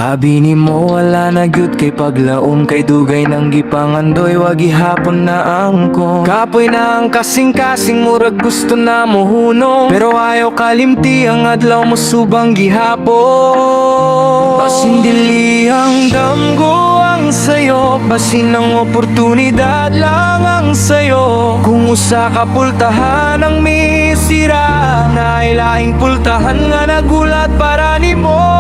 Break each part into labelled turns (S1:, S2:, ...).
S1: Abi ni mo wala na gyud kay paglaom, kay dugay nang gipangandoy wag gihapon na angko. Kapoy na ang kasing-kasing murag gusto na mo huno, pero ayaw kalimti ang adlaw mo subang gihapon. Basin dili ang damgo ang sayo, basin ang oportunidad lang ang sayo. Kung usa ka pultahan ang misira, nailahing pultahan nga nagulat para nimo.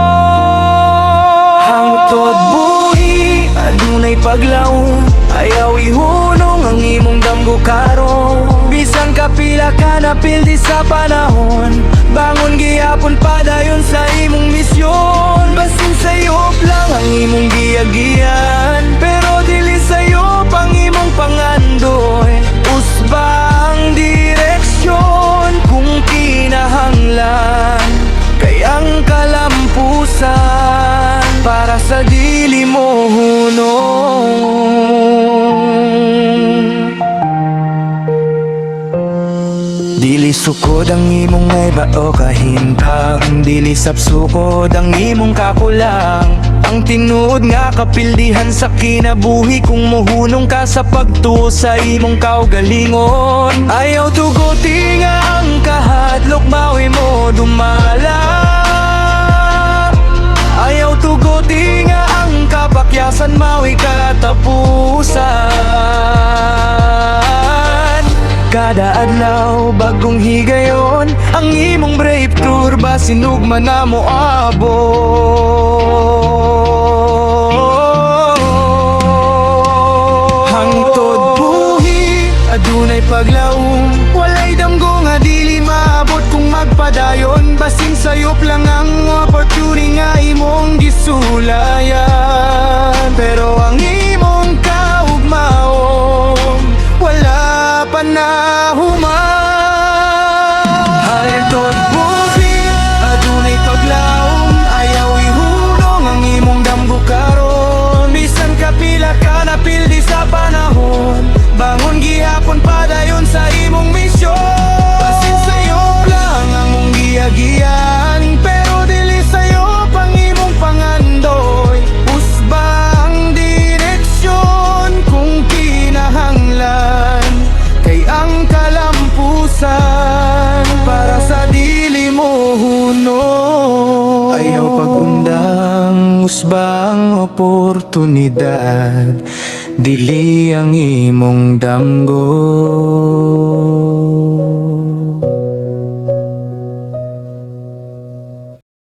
S1: Hangtod buhi, adunay paglaom, ayaw ihunong ang imong damgo karon. Bisan kapila ka napildi sa panahon, bangon gihapon padayon sa imong misyon. Basin sayop lang ang imong giyagian, pero dili sayop ang imong pangandoy. Usba ang direksyon kung kinahanglan, kay ang kalampusan para sa dili mo hunong. Dili sukod ang imong ay bao kahintang, dili sapsukod ang imong kakulang. Ang tinuod nga kapildihan sa kinabuhi kung mohunong ka sa pagtuo sa imong kaugalingon. Ayaw tuguti nga ang kahadlok mawi mo dumala. Ayaw tuguti nga ang kapakyasan mawi katapusan. Kada adlaw bagong higayon ang imong brave tour, basin ugma na mo abot. Hangtod buhi, adunay paglaom, walay damgo nga dili maabot kung magpadayon. Basin sayop lang ang opportunity nga imong gisulayan, pero ang imong kaugmaon wala pa na human. Hangtod buhi, adunay paglaom, ayaw ihunong ang imong damgo karon. Bisan kapila ka napildi sa panahon, bangon gihapon padayon sa imong misyon. Basin sayop lang ang mong giyagian, pero dili sayop ang imong pangandoy. Usba ang direksyon kung kinahanglan, kay ang kalampusan para sa dili mo hunong. Ayaw pagundang usbang oportunidad, dili ang imong damgo.